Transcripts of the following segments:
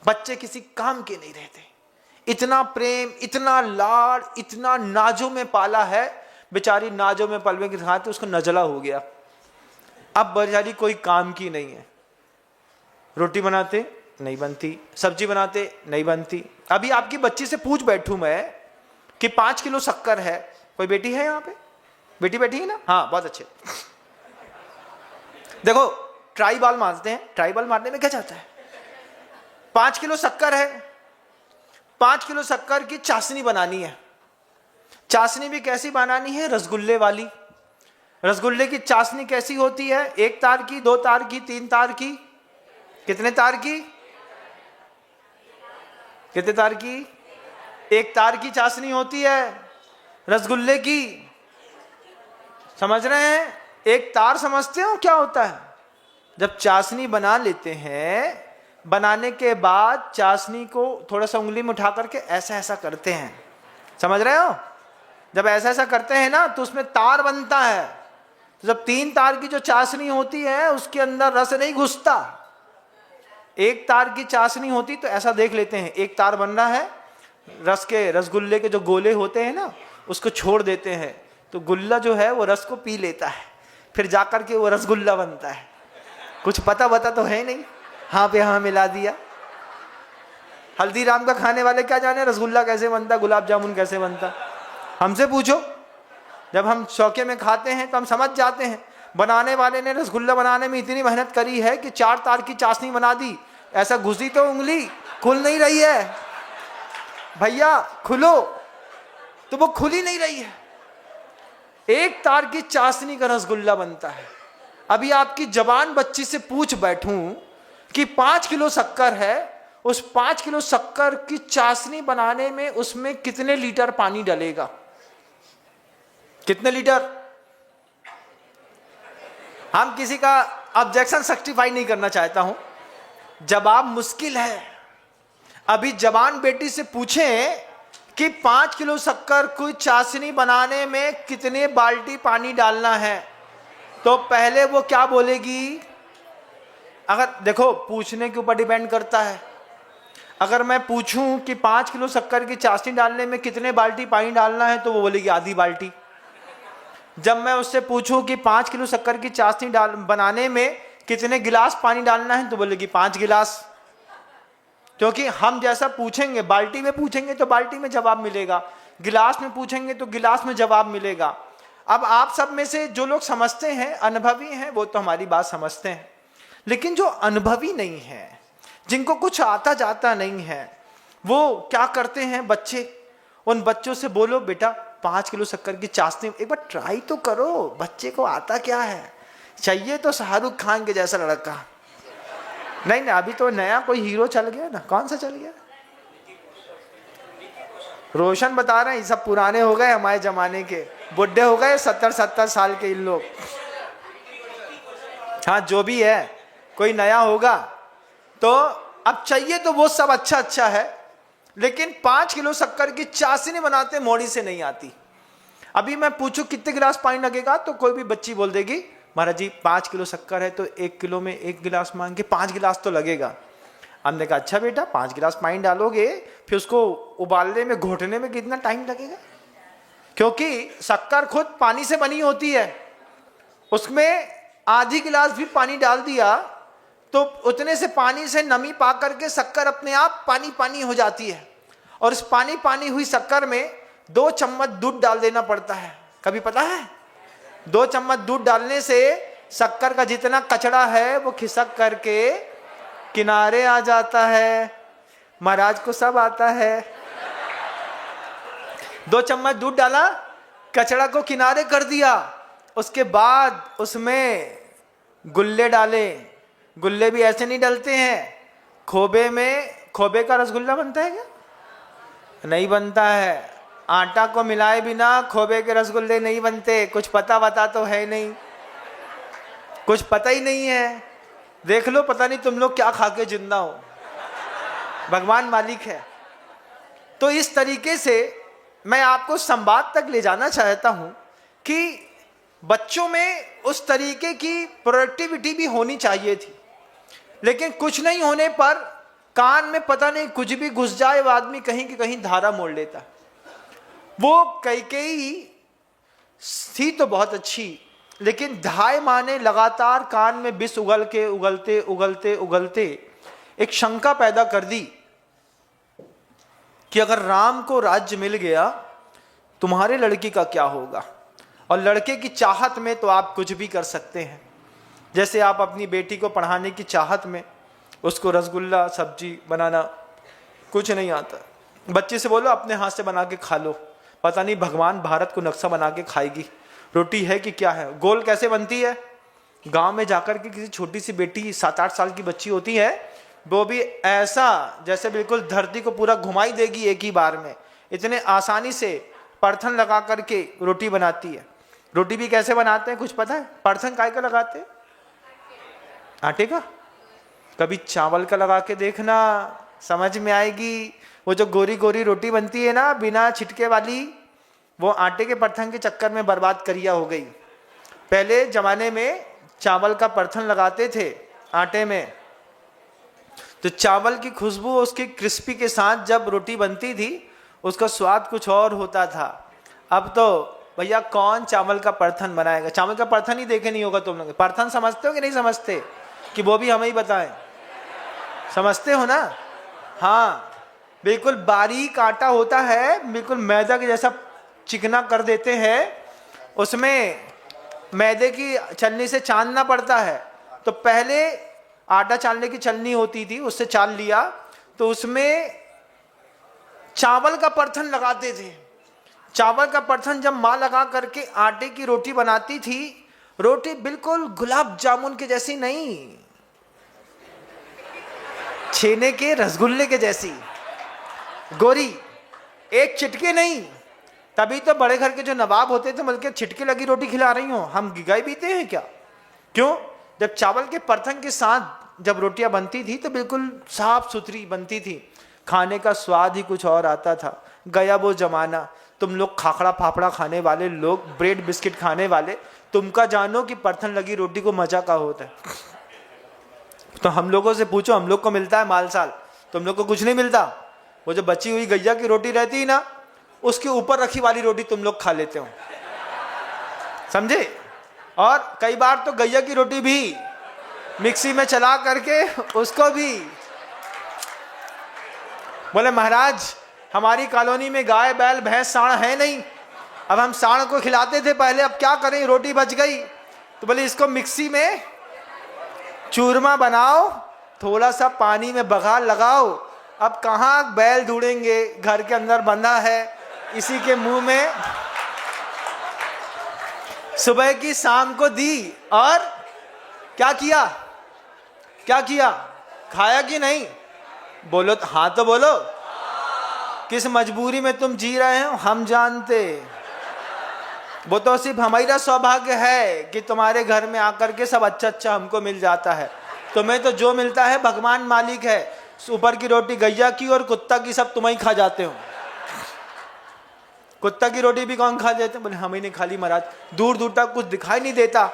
बच्चे किसी काम के नहीं रहते। इतना प्रेम, इतना लाड, इतना नाजों में पाला है। बेचारी नाजों में पलवे के खाते उसको नजला हो गया, अब बेचारी कोई काम की नहीं है। रोटी बनाते नहीं बनती, सब्जी बनाते नहीं बनती। अभी आपकी बच्ची से पूछ बैठूं मैं कि 5 किलो शक्कर है, कोई बेटी है यहाँ पे? बेटी बैठी है ना? हाँ, बहुत अच्छे। देखो, ट्राई बॉल मारते हैं, ट्राई बॉल मारने में क्या जाता है? 5 किलो शक्कर है, 5 किलो शक्कर की चाशनी बनानी है। चाशनी भी कैसी बनानी है? रसगुल्ले वाली। रसगुल्ले की चाशनी कैसी होती है? 1 तार की, 2 तार की, 3 तार की? कितने तार की? कितने तार की? 1 तार की चाशनी होती है रसगुल्ले की। समझ रहे हैं? 1 तार समझते हो क्या होता है? जब चाशनी बना लेते हैं, बनाने के बाद चाशनी को थोड़ा सा उंगली में उठा करके ऐसा ऐसा करते हैं, समझ रहे हो? जब ऐसा ऐसा करते हैं ना तो उसमें तार बनता है। तो जब 3 तार की जो चाशनी होती है उसके अंदर रस नहीं घुसता। 1 तार की चाशनी होती तो ऐसा देख लेते हैं, 1 तार बन रहा है, रसगुल्ले के जो गोले होते हैं ना उसको छोड़ देते हैं, तो गुल्ला जो है वो रस को पी लेता है, फिर जाकर के वो रसगुल्ला बनता है। कुछ पता तो है नहीं, हाँ पे हाँ मिला दिया। हल्दीराम का खाने वाले क्या जाने रसगुल्ला कैसे बनता, गुलाब जामुन कैसे बनता? हमसे पूछो। जब हम शौके में खाते हैं तो हम समझ जाते हैं। बनाने वाले ने रसगुल्ला बनाने में इतनी मेहनत करी है कि 4 तार की चाशनी बना दी। ऐसा घुसी तो उंगली खुल नहीं रही है, भैया खुलो, तो वो खुल ही नहीं रही है। 1 तार की चाशनी का रसगुल्ला बनता है। अभी आपकी जवान बच्ची से पूछ बैठूं कि 5 किलो शक्कर है, उस 5 किलो शक्कर की चाशनी बनाने में उसमें कितने लीटर पानी डलेगा? कितने लीटर? हम किसी का ऑब्जेक्शन सस्टिफाई नहीं करना चाहता हूं, जवाब मुश्किल है। अभी जवान बेटी से पूछें कि 5 किलो शक्कर की चाशनी बनाने में कितने बाल्टी पानी डालना है, तो पहले वो क्या बोलेगी? अगर देखो, पूछने के ऊपर डिपेंड करता है। अगर मैं पूछूं कि 5 किलो शक्कर की चाशनी डालने में कितने बाल्टी पानी डालना है, तो वो बोलेगी आधी बाल्टी। जब मैं उससे पूछूं कि 5 किलो शक्कर की चाशनी बनाने में कितने गिलास पानी डालना है, तो बोलेगी 5 गिलास। क्योंकि हम जैसा पूछेंगे, बाल्टी में पूछेंगे तो बाल्टी में जवाब मिलेगा, गिलास में पूछेंगे तो गिलास में जवाब मिलेगा। अब आप सब में से जो लोग समझते हैं, अनुभवी हैं, वो तो हमारी बात समझते हैं, लेकिन जो अनुभवी नहीं है, जिनको कुछ आता जाता नहीं है, वो क्या करते हैं बच्चे? उन बच्चों से बोलो बेटा 5 किलो शक्कर की चाशनी एक बार ट्राई तो करो, बच्चे को आता क्या है? चाहिए तो शाहरुख खान के जैसा लड़का। नहीं, अभी तो नया कोई हीरो चल गया ना, कौन सा चल गया? रोशन बता रहे हैं, ये सब पुराने हो गए, हमारे जमाने के बुढ़े हो गए, 70 साल के इन लोग। हाँ, जो भी है, कोई नया होगा। तो अब चाहिए तो वो सब अच्छा है, लेकिन 5 किलो शक्कर की चाशनी बनाते मोड़ी से नहीं आती। अभी मैं पूछूं कितने गिलास पानी लगेगा, तो कोई भी बच्ची बोल देगी महाराज जी 5 किलो शक्कर है तो 1 किलो में 1 गिलास मांग के 5 गिलास तो लगेगा। हमने कहा अच्छा बेटा 5 गिलास पानी डालोगे, फिर उसको उबालने में, घोटने में कितना टाइम लगेगा? क्योंकि शक्कर खुद पानी से बनी होती है, उसमें आधी गिलास भी पानी डाल दिया तो उतने से पानी से नमी पा करके शक्कर अपने आप पानी पानी हो जाती है। और इस पानी पानी हुई शक्कर में 2 चम्मच दूध डाल देना पड़ता है। कभी पता है? 2 चम्मच दूध डालने से शक्कर का जितना कचरा है वो खिसक करके किनारे आ जाता है। महाराज को सब आता है। 2 चम्मच दूध डाला, कचरा को किनारे कर दिया, उसके बाद उसमें गुल्ले डाले। गुल्ले भी ऐसे नहीं डलते हैं, खोबे में, खोबे का रसगुल्ला बनता है क्या? नहीं बनता है। आटा को मिलाए बिना खोबे के रसगुल्ले नहीं बनते। कुछ पता तो है नहीं, कुछ पता ही नहीं है। देख लो, पता नहीं तुम लोग क्या खा के जिंदा हो, भगवान मालिक है। तो इस तरीके से मैं आपको संवाद तक ले जाना चाहता हूं कि बच्चों में उस तरीके की प्रोडक्टिविटी भी होनी चाहिए थी, लेकिन कुछ नहीं होने पर कान में पता नहीं कुछ भी घुस जाए, वो आदमी कहीं की कहीं धारा मोड़ लेता। वो कैकेयी थी तो बहुत अच्छी, लेकिन 2.5 माह लगातार कान में विष उगल के उगलते उगलते उगलते एक शंका पैदा कर दी कि अगर राम को राज्य मिल गया तुम्हारे लड़की का क्या होगा। और लड़के की चाहत में तो आप कुछ भी कर सकते हैं। जैसे आप अपनी बेटी को पढ़ाने की चाहत में उसको रसगुल्ला सब्जी बनाना कुछ नहीं आता, बच्चे से बोलो अपने हाथ से बना के खा लो, पता नहीं भगवान भारत को नक्शा बना के खाएगी, रोटी है कि क्या है, गोल कैसे बनती है। गांव में जाकर के किसी छोटी सी बेटी 7-8 साल की बच्ची होती है, वो भी ऐसा जैसे बिल्कुल धरती को पूरा घुमाई देगी एक ही बार में, इतने आसानी से परथन लगा करके रोटी बनाती है। रोटी भी कैसे बनाते हैं कुछ पता है? परथन काय का लगाते हैं? आटे का। कभी चावल का लगा के देखना, समझ में आएगी। वो जो गोरी गोरी रोटी बनती है ना बिना छिटके वाली, वो आटे के परथन के चक्कर में बर्बाद करिया हो गई। पहले जमाने में चावल का परथन लगाते थे आटे में, तो चावल की खुशबू उसकी क्रिस्पी के साथ जब रोटी बनती थी उसका स्वाद कुछ और होता था। अब तो भैया कौन चावल का परथन बनाएगा? चावल का परथन ही देखे नहीं होगा तुम लोग। परथन समझते हो कि नहीं समझते? कि वो भी हमें ही बताएं। समझते हो ना? हाँ, बिल्कुल बारीक आटा होता है, बिल्कुल मैदा के जैसा चिकना कर देते हैं, उसमें मैदे की छलनी से छानना पड़ता है। तो पहले आटा छानने की छलनी होती थी, उससे छान लिया, तो उसमें चावल का परथन लगाते थे। चावल का परथन जब माँ लगा करके आटे की रोटी बनाती थी, रोटी बिल्कुल गुलाब जामुन के जैसी नहीं, छेने के रसगुल्ले के जैसी गोरी, एक चिटके नहीं। तभी तो बड़े घर के जो नवाब होते थे बल्कि छिटके लगी रोटी खिला रही हो, हम गिगाई पीते हैं क्या? क्यों? जब चावल के परथन के साथ जब रोटियां बनती थी तो बिल्कुल साफ सुथरी बनती थी, खाने का स्वाद ही कुछ और आता था। गया वो जमाना। तुम लोग खाखड़ा फाफड़ा खाने वाले लोग, ब्रेड बिस्किट खाने वाले, तुमका जानो कि परथन लगी रोटी को मजा का होता है। तो हम लोगों से पूछो, हम लोग को मिलता है माल साल, तुम लोग को कुछ नहीं मिलता। वो जो बची हुई गैया की रोटी रहती है ना, उसके ऊपर रखी वाली रोटी तुम लोग खा लेते हो, समझे? और कई बार तो गैया की रोटी भी मिक्सी में चला करके उसको भी बोले महाराज हमारी कॉलोनी में गाय बैल भैंस साढ़ है नहीं, अब हम साढ़ को खिलाते थे पहले, अब क्या करें, रोटी बच गई। तो बोले इसको मिक्सी में चूरमा बनाओ, थोड़ा सा पानी में बघार लगाओ, अब कहाँ बैल ढूंढेंगे, घर के अंदर बंधा है, इसी के मुंह में सुबह की शाम को दी। और क्या किया? क्या किया? खाया कि नहीं? बोलो तो, हाँ तो बोलो। किस मजबूरी में तुम जी रहे हो हम जानते। वो तो सिर्फ हमारा सौभाग्य है कि तुम्हारे घर में आकर के सब अच्छा अच्छा हमको मिल जाता है। तुम्हें तो जो मिलता है भगवान मालिक है। ऊपर की रोटी गैया की और कुत्ता की सब तुम ही खा जाते हो। कुत्ता की रोटी भी कौन खा जाते? बोले हम ही नहीं खाली महाराज, दूर दूर तक कुछ दिखाई नहीं देता,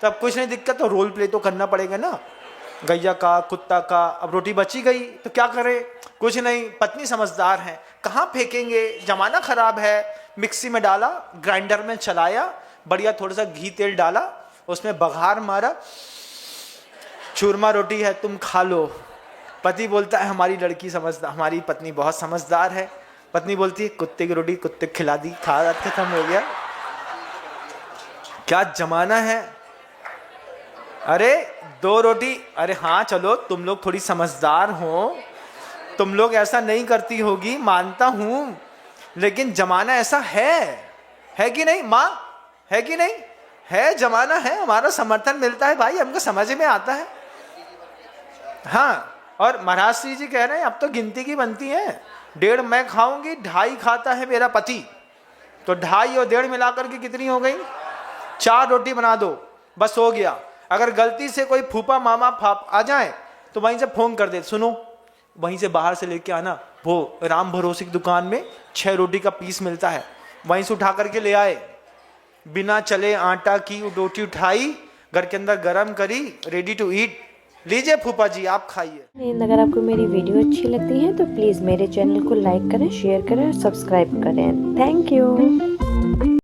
तब कुछ नहीं दिक्कत, तो रोल प्ले तो करना पड़ेगा ना, गैया का कुत्ता का। अब रोटी बची गई तो क्या करें? कुछ नहीं, पत्नी समझदार है, कहाँ फेंकेंगे, जमाना खराब है। मिक्सी में डाला, ग्राइंडर में चलाया, बढ़िया थोड़ा सा घी तेल डाला, उसमें बघार मारा, चूरमा रोटी है तुम खा लो। पति बोलता है हमारी लड़की समझदार, हमारी पत्नी बहुत समझदार है। पत्नी बोलती है कुत्ते की रोटी कुत्ते खिला दी, खा खत्म हो गया। क्या जमाना है। अरे 2 रोटी, अरे हाँ चलो तुम लोग थोड़ी समझदार हो, तुम लोग ऐसा नहीं करती होगी मानता हूं, लेकिन जमाना ऐसा है कि नहीं माँ? है कि नहीं? है, जमाना है, हमारा समर्थन मिलता है भाई, हमको समझ में आता है। हाँ, और महाराज श्री जी कह रहे हैं अब तो गिनती की बनती है, 1.5 मैं खाऊंगी, 2.5 खाता है मेरा पति, तो 2.5 और 1.5 मिलाकर के कितनी हो गई? 4 रोटी बना दो, बस हो गया। अगर गलती से कोई फूफा मामा फाप आ जाए तो वहीं से फोन कर दे, सुनो वहीं से बाहर से लेके आना, वो राम भरोसे की दुकान में 6 रोटी का पीस मिलता है, वहीं से उठा करके ले आए। बिना चले आटा की रोटी उठाई, घर के अंदर गरम करी, रेडी टू ईट, लीजिए फूफा जी आप खाइए। अगर आपको मेरी वीडियो अच्छी लगती है तो प्लीज़ मेरे चैनल को लाइक करें, शेयर करें और सब्सक्राइब करें। Thank you.